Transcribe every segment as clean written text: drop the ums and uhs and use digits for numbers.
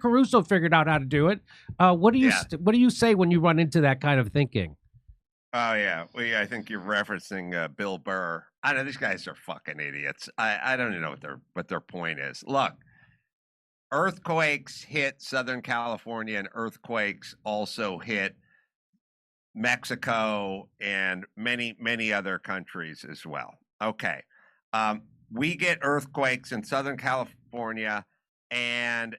Caruso figured out how to do it. What do you say when you run into that kind of thinking? Oh yeah, I think you're referencing Bill Burr. I know these guys are fucking idiots. I don't even know what their point is. Look, earthquakes hit Southern California, and earthquakes also hit Mexico and many other countries as well. Okay, we get earthquakes in Southern California, and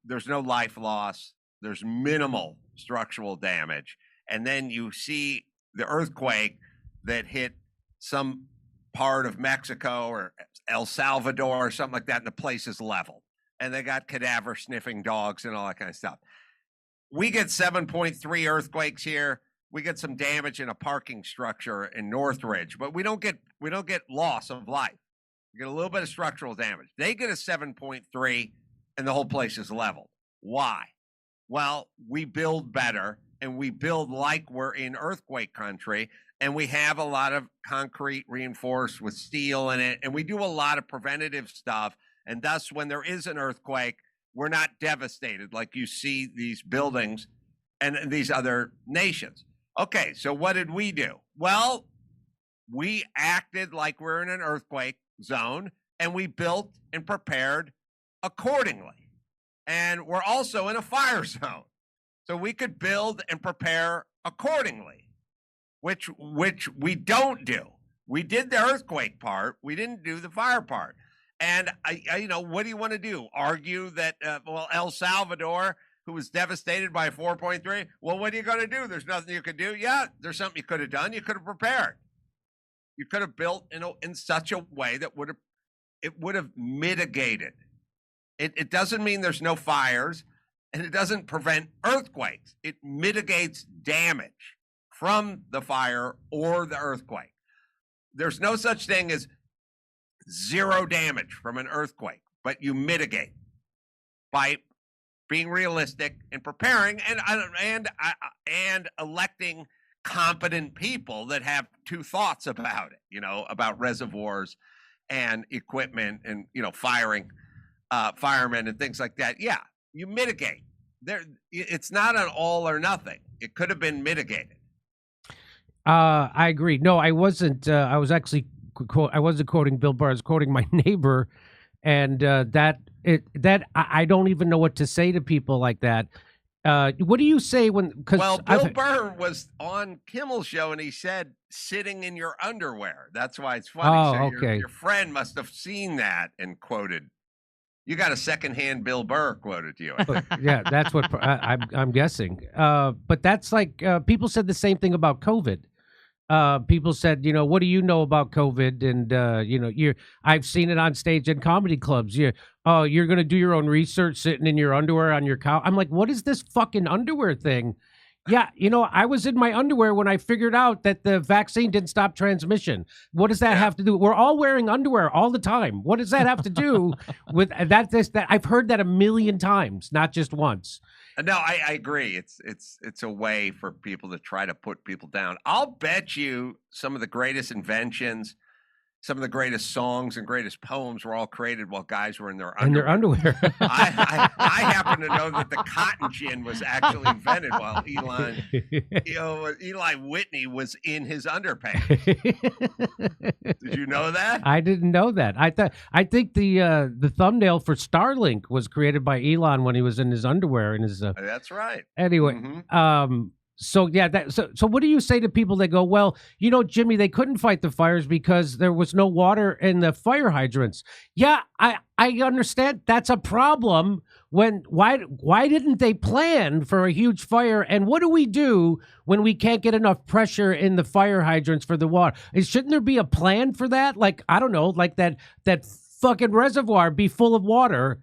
there's no life loss. There's minimal structural damage. And then you see the earthquake that hit some part of Mexico or El Salvador or something like that, and the place is level. And they got cadaver sniffing dogs and all that kind of stuff. We get 7.3 earthquakes here. We get some damage in a parking structure in Northridge, but we don't get loss of life. We get a little bit of structural damage. They get a 7.3 and the whole place is leveled. Why? Well, we build better and we build like we're in earthquake country, and we have a lot of concrete reinforced with steel in it, and we do a lot of preventative stuff. And thus, when there is an earthquake, we're not devastated like you see these buildings and these other nations. Okay, so what did we do? Well, we acted like we're in an earthquake zone, and we built and prepared accordingly. And we're also in a fire zone. So we could build and prepare accordingly, which we don't do. We did the earthquake part. We didn't do the fire part. And I what do you want to do? Argue that, El Salvador, who was devastated by 4.3, well, what are you going to do? There's nothing you could do. Yeah, there's something you could have done. You could have prepared. You could have built in such a way that would have mitigated. It doesn't mean there's no fires, and it doesn't prevent earthquakes. It mitigates damage from the fire or the earthquake. There's no such thing as zero damage from an earthquake, but you mitigate by being realistic and preparing and electing competent people that have two thoughts about it, about reservoirs and equipment and, firing firemen and things like that. Yeah, you mitigate. It's not an all or nothing. It could have been mitigated. I agree. No, I wasn't. I was actually I wasn't quoting Bill Burr. I was quoting my neighbor, and I don't even know what to say to people like that. What do you say when? Bill Burr was on Kimmel's show, and he said, "Sitting in your underwear." That's why it's funny. Oh, so okay. Your friend must have seen that and quoted. You got a secondhand Bill Burr quoted to you. Yeah, that's what I'm guessing. But that's like people said the same thing about COVID. People said, what do you know about COVID? And I've seen it on stage in comedy clubs. You're going to do your own research sitting in your underwear on your couch. I'm like, what is this fucking underwear thing? Yeah, I was in my underwear when I figured out that the vaccine didn't stop transmission. What does that have to do? We're all wearing underwear all the time. What does that have to do with that? That I've heard that a million times, not just once. No, I agree. It's a way for people to try to put people down. I'll bet you some of the greatest inventions, some of the greatest songs and greatest poems were all created while guys were in their underwear. I happen to know that the cotton gin was actually invented while Eli Whitney was in his underpants. Did you know that? I didn't know that. I think the thumbnail for Starlink was created by Elon when he was in his underwear. That's right. Anyway, So yeah, so what do you say to people that go, well, Jimmy, they couldn't fight the fires because there was no water in the fire hydrants. Yeah, I understand that's a problem. Why didn't they plan for a huge fire? And what do we do when we can't get enough pressure in the fire hydrants for the water? Shouldn't there be a plan for that? Like, I don't know, like that fucking reservoir be full of water.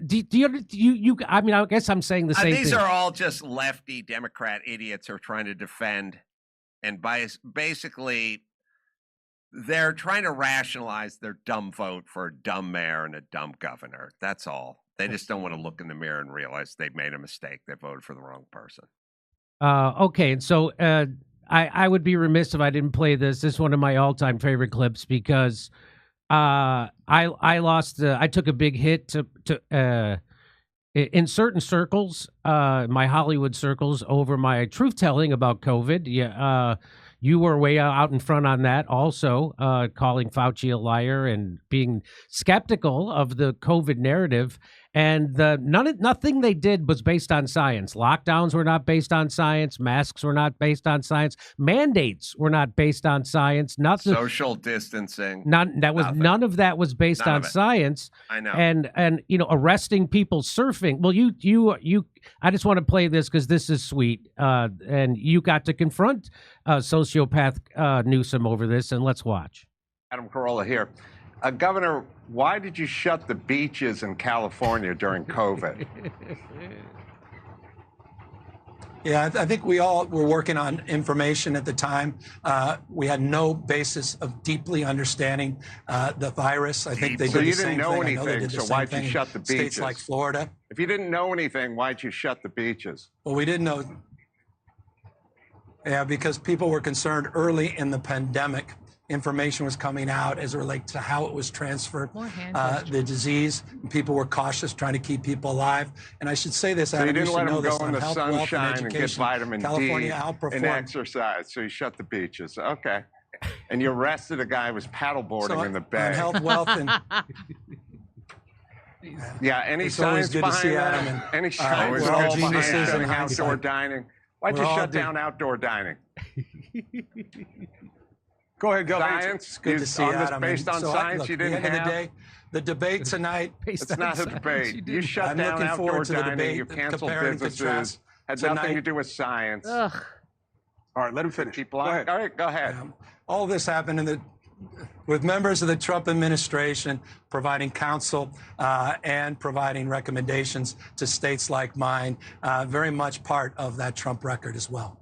Do you? I mean, I guess I'm saying the same thing. These are all just lefty Democrat idiots who are trying to defend, and basically, they're trying to rationalize their dumb vote for a dumb mayor and a dumb governor. That's all. They just don't want to look in the mirror and realize they've made a mistake. They voted for the wrong person. Okay, and so I would be remiss if I didn't play this. This is one of my all-time favorite clips because. I lost. I took a big hit In certain circles, my Hollywood circles, over my truth telling about COVID. Yeah, you were way out in front on that, also calling Fauci a liar and being skeptical of the COVID narrative. And nothing they did was based on science. Lockdowns were not based on science. Masks were not based on science. Mandates were not based on science. Nothing. Social distancing. None None of that was based on science. I know. And arresting people surfing. Well, you. I just want to play this because this is sweet. And you got to confront sociopath Newsom over this, and let's watch. Adam Carolla here. Governor, why did you shut the beaches in California during COVID? Yeah, I think we all were working on information at the time. We had no basis of deeply understanding the virus. I think they did the same thing. So you didn't know anything, so why'd you shut the beaches? States like Florida. If you didn't know anything, why'd you shut the beaches? Well, we didn't know. Yeah, because people were concerned early in the pandemic. Information was coming out as it relates to how it was transferred, the disease. People were cautious, trying to keep people alive. And I should say this, so Adam, you didn't let them go in the health, sunshine and get vitamin D outperformed. and exercise. So you shut the beaches. Okay. And you arrested a guy who was paddleboarding in the bay. On health, wealth, and yeah, any it's science good to see behind Adam. that? Any science we're all behind geniuses shutting in outdoor hindsight. dining? Why'd you shut down outdoor dining? Go ahead, go. Science. It's good to see Adam. Based on science, look, you didn't at the end have. Of the day, the debate tonight. It's not a debate. You shut I'm down looking outdoor forward to the dining. debate, You canceled compare and businesses. contrast Had tonight. nothing to do with science. Ugh. All right, let him finish. All right, go ahead. All this happened with members of the Trump administration providing counsel and providing recommendations to states like mine. Very much part of that Trump record as well.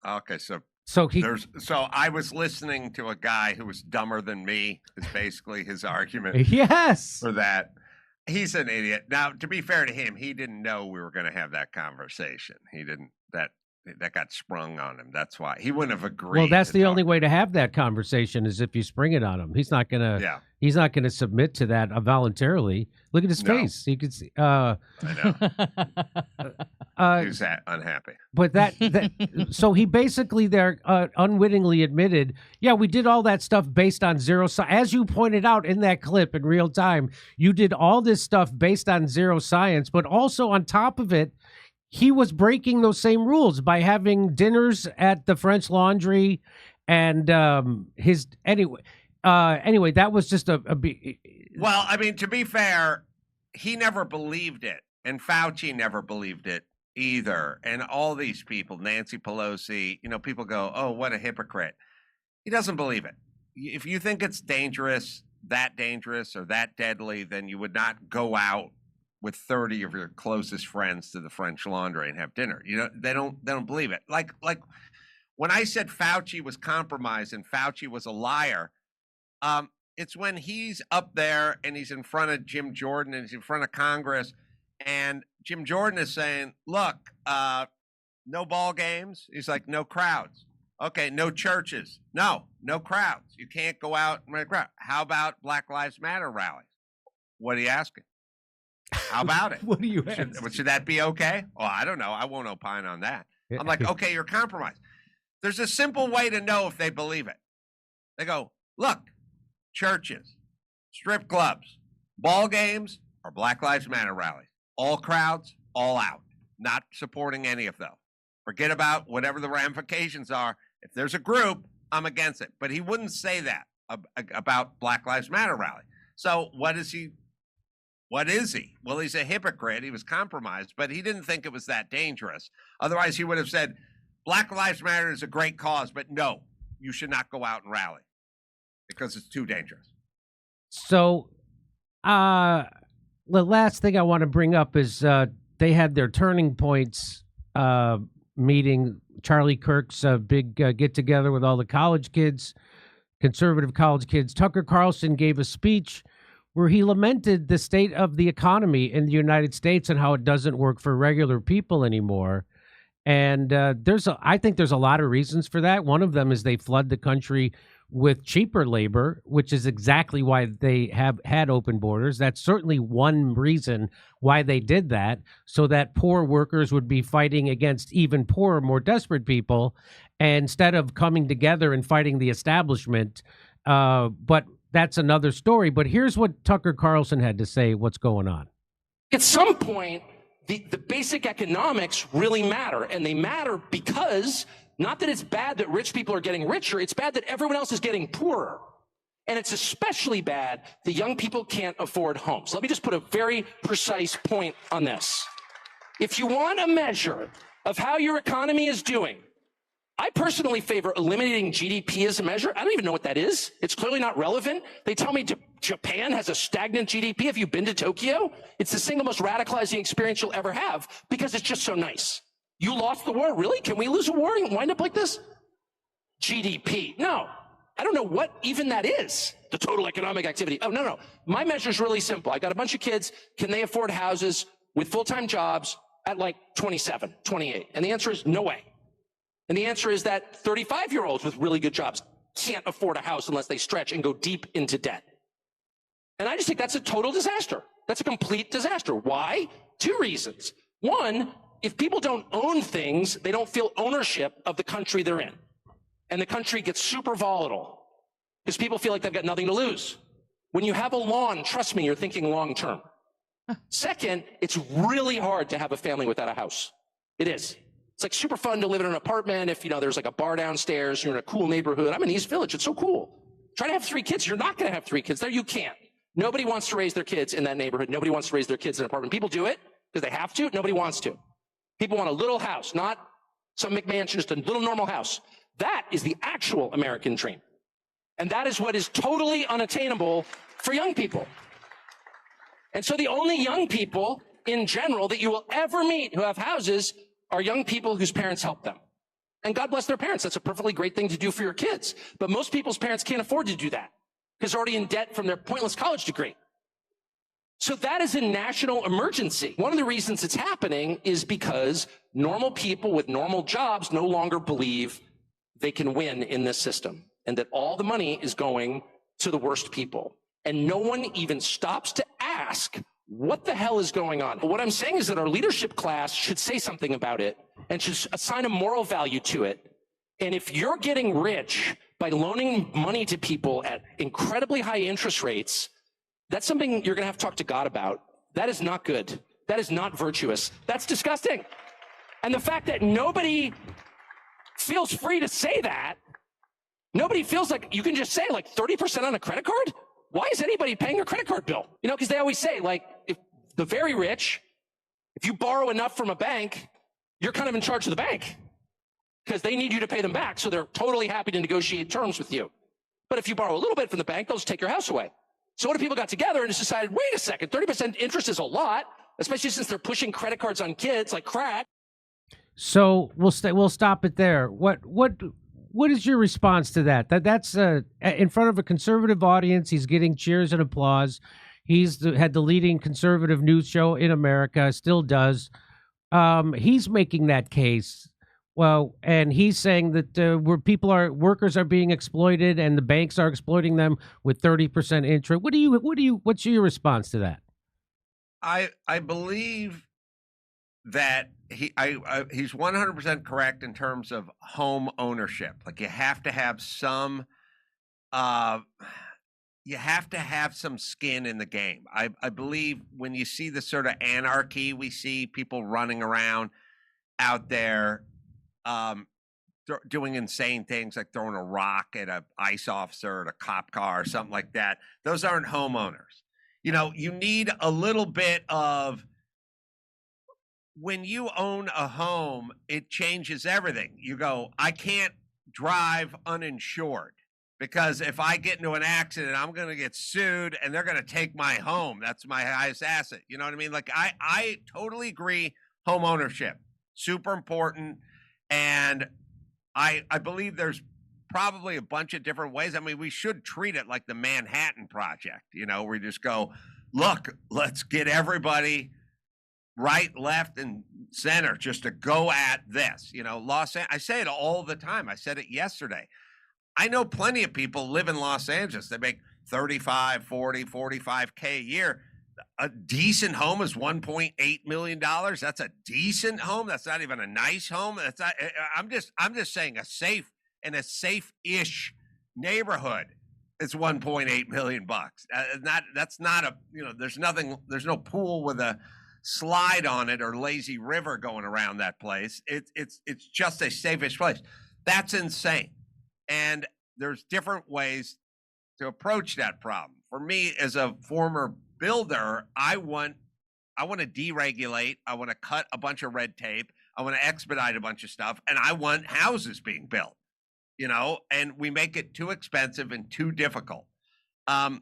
Okay, so I was listening to a guy who was dumber than me, is basically his argument. Yes. For that. He's an idiot. Now, to be fair to him, he didn't know we were going to have that conversation. He didn't, that got sprung on him. That's why he wouldn't have agreed. Well, that's the only way to have that conversation is if you spring it on him. He's not gonna. Yeah. He's not gonna submit to that voluntarily. Look at his face. You could see. I know. Who's that unhappy? But so he basically there unwittingly admitted, yeah, we did all that stuff based on zero science. As you pointed out in that clip in real time, you did all this stuff based on zero science, but also on top of it, he was breaking those same rules by having dinners at the French Laundry, and anyway, that was just a well, I mean, to be fair, he never believed it, and Fauci never believed it either, and all these people, Nancy Pelosi, people go, "Oh, what a hypocrite." He doesn't believe it. If you think it's dangerous or that deadly, then you would not go out with 30 of your closest friends to the French Laundry and have dinner. They don't believe it. Like when I said Fauci was compromised and Fauci was a liar, it's when he's up there and he's in front of Jim Jordan and he's in front of Congress, and Jim Jordan is saying, look, no ball games. He's like, no crowds. Okay, no churches. No crowds. You can't go out and run a crowd. How about Black Lives Matter rallies? What are you asking? How about it? What do you ask? Should that be okay? Oh, I don't know. I won't opine on that. I'm like, okay, you're compromised. There's a simple way to know if they believe it. They go, look, churches, strip clubs, ball games, or Black Lives Matter rallies. All crowds, all out. Not supporting any of them. Forget about whatever the ramifications are. If there's a group, I'm against it. But he wouldn't say that about Black Lives Matter rally. So what is he? What is he? Well, he's a hypocrite. He was compromised, but he didn't think it was that dangerous. Otherwise, he would have said, Black Lives Matter is a great cause, but no, you should not go out and rally because it's too dangerous. So the last thing I want to bring up is they had their Turning Points meeting, Charlie Kirk's big get-together with all the college kids, conservative college kids. Tucker Carlson gave a speech where he lamented the state of the economy in the United States and how it doesn't work for regular people anymore. And I think there's a lot of reasons for that. One of them is they flood the country with cheaper labor, which is exactly why they have had open borders. That's certainly one reason why they did that, so that poor workers would be fighting against even poorer, more desperate people, instead of coming together and fighting the establishment. But that's another story. But here's what Tucker Carlson had to say, what's going on. At some point, the basic economics really matter, and they matter because not that it's bad that rich people are getting richer, it's bad that everyone else is getting poorer. And it's especially bad that young people can't afford homes. Let me just put a very precise point on this. If you want a measure of how your economy is doing, I personally favor eliminating GDP as a measure. I don't even know what that is. It's clearly not relevant. They tell me Japan has a stagnant GDP. Have you been to Tokyo? It's the single most radicalizing experience you'll ever have because it's just so nice. You lost the war? Really? Can we lose a war and wind up like this? GDP. No. I don't know what even that is. The total economic activity. Oh, no. My measure is really simple. I got a bunch of kids. Can they afford houses with full-time jobs at like 27, 28? And the answer is no way. And the answer is that 35-year-olds with really good jobs can't afford a house unless they stretch and go deep into debt. And I just think that's a total disaster. That's a complete disaster. Why? Two reasons. One, if people don't own things, they don't feel ownership of the country they're in. And the country gets super volatile because people feel like they've got nothing to lose. When you have a lawn, trust me, you're thinking long term. Second, it's really hard to have a family without a house. It is. It's like super fun to live in an apartment if, there's like a bar downstairs, you're in a cool neighborhood. I'm in East Village. It's so cool. Try to have 3 kids. You're not going to have 3 kids there. You can't. Nobody wants to raise their kids in that neighborhood. Nobody wants to raise their kids in an apartment. People do it because they have to. Nobody wants to. People want a little house, not some McMansion, just a little normal house. That is the actual American dream. And that is what is totally unattainable for young people. And so the only young people in general that you will ever meet who have houses are young people whose parents help them. And God bless their parents. That's a perfectly great thing to do for your kids. But most people's parents can't afford to do that because they're already in debt from their pointless college degree. So that is a national emergency. One of the reasons it's happening is because normal people with normal jobs no longer believe they can win in this system and that all the money is going to the worst people. And no one even stops to ask, what the hell is going on? But what I'm saying is that our leadership class should say something about it and should assign a moral value to it. And if you're getting rich by loaning money to people at incredibly high interest rates, that's something you're going to have to talk to God about. That is not good. That is not virtuous. That's disgusting. And the fact that nobody feels free to say that, nobody feels like you can just say like 30% on a credit card? Why is anybody paying a credit card bill? Because they always say, like, if the very rich, if you borrow enough from a bank, you're kind of in charge of the bank because they need you to pay them back. So they're totally happy to negotiate terms with you. But if you borrow a little bit from the bank, they'll just take your house away. So what if people got together and just decided, wait a second, 30% interest is a lot, especially since they're pushing credit cards on kids like crack. So we'll stop it there. What is your response to that? That's in front of a conservative audience. He's getting cheers and applause. He's had the leading conservative news show in America, still does. He's making that case. Well, and he's saying that workers are being exploited and the banks are exploiting them with 30% interest. What's your response to that? I believe that he's 100% correct in terms of home ownership. Like you have to have some skin in the game. I believe when you see the sort of anarchy, we see people running around out there doing insane things like throwing a rock at an ICE officer at a cop car or something like that. Those aren't homeowners. You need a little bit of, when you own a home, it changes everything. You go, I can't drive uninsured because if I get into an accident, I'm going to get sued and they're going to take my home. That's my highest asset. You know what I mean? Like I totally agree. Home ownership, super important. And I believe there's probably a bunch of different ways. I mean, we should treat it like the Manhattan Project, where we just go, look, let's get everybody right, left, and center just to go at this. I say it all the time. I said it yesterday. I know plenty of people live in Los Angeles. They make 35, 40, 45K a year. A decent home is $1.8 million. That's a decent home. That's not even a nice home. That's not, I'm just saying a safe and a safe-ish neighborhood. It's 1.8 million bucks. That's not a, there's no pool with a slide on it or lazy river going around that place. It's just a safe-ish place. That's insane. And there's different ways to approach that problem. For me, as a former builder, I want to deregulate. I want to cut a bunch of red tape. I want to expedite a bunch of stuff, and I want houses being built. And we make it too expensive and too difficult. I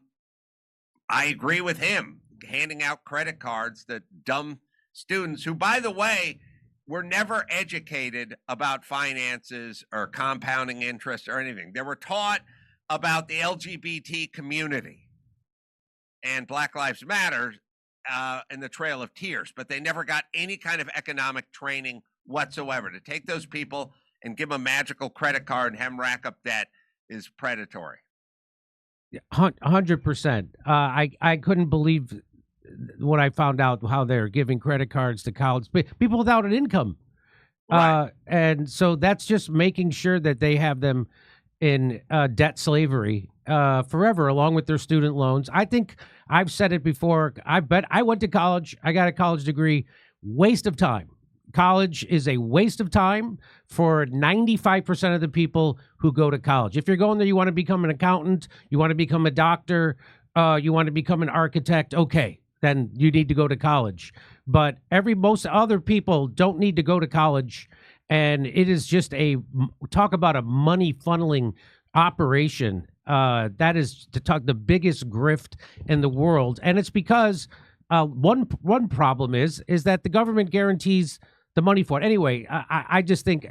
agree with him, handing out credit cards to dumb students who, by the way, were never educated about finances or compounding interest or anything. They were taught about the LGBT community and Black Lives Matter and the Trail of Tears, but they never got any kind of economic training whatsoever. To take those people and give them a magical credit card and have them rack up debt is predatory. 100%. I couldn't believe when I found out how they're giving credit cards to college people without an income. Right. And so that's just making sure that they have them in debt slavery forever, along with their student loans. I think I've said it before. I went to college. I got a college degree. Waste of time. College is a waste of time for 95% of the people who go to college. If you're going there, you want to become an accountant, you want to become a doctor, you want to become an architect, okay, then you need to go to college. But most other people don't need to go to college, and it is just talk about a money funneling operation. That is the biggest grift in the world, and it's because one problem is that the government guarantees the money for it. Anyway, I just think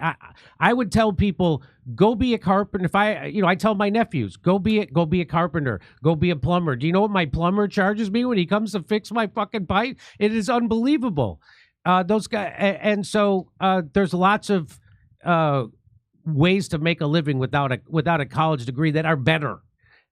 I would tell people, go be a carpenter. If I tell my nephews, go be a carpenter, go be a plumber. Do you know what my plumber charges me when he comes to fix my fucking pipe? It is unbelievable. Those guys, and so there's lots of ways to make a living without a college degree that are better,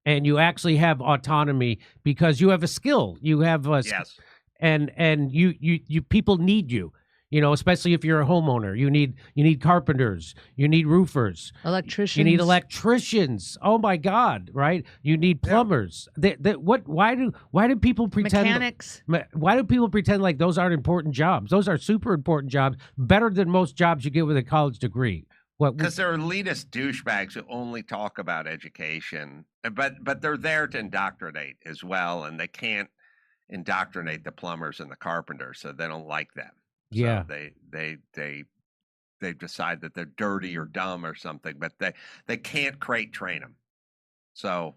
and you actually have autonomy because you have a skill. You have yes, and you people need you. Especially if you're a homeowner, you need carpenters, you need roofers, electricians, you need electricians. Oh my God, right? You need plumbers. Why do people pretend? mechanics? Why do people pretend like those aren't important jobs? Those are super important jobs, better than most jobs you get with a college degree. Because they're elitist douchebags who only talk about education, but they're there to indoctrinate as well, and they can't indoctrinate the plumbers and the carpenters, so they don't like them. Yeah, so they decide that they're dirty or dumb or something, but they can't train them, so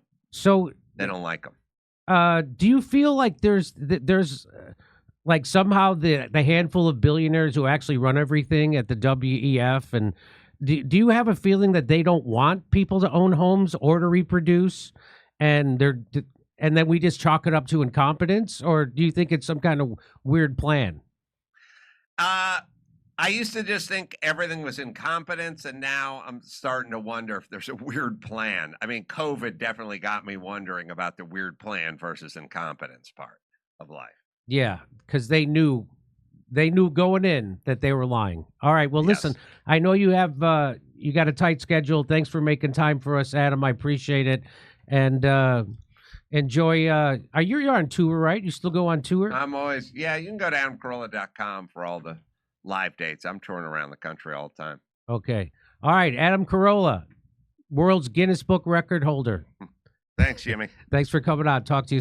they don't like them. Do you feel like there's like somehow the handful of billionaires who actually run everything at the WEF, and do you have a feeling that they don't want people to own homes or to reproduce, and then we just chalk it up to incompetence, or do you think it's some kind of weird plan? I used to just think everything was incompetence, and now I'm starting to wonder if there's a weird plan. I mean, COVID definitely got me wondering about the weird plan versus incompetence part of life. Yeah, because they knew going in that they were lying. All right, well, Yes. listen, I know you have you got a tight schedule. Thanks for making time for us, Adam. I appreciate it, and enjoy. You're on tour, right? You still go on tour? I'm always, you can go to AdamCarolla.com for all the live dates. I'm touring around the country all the time. Okay. All right, Adam Carolla, world's Guinness Book record holder. Thanks, Jimmy. Thanks for coming on. Talk to you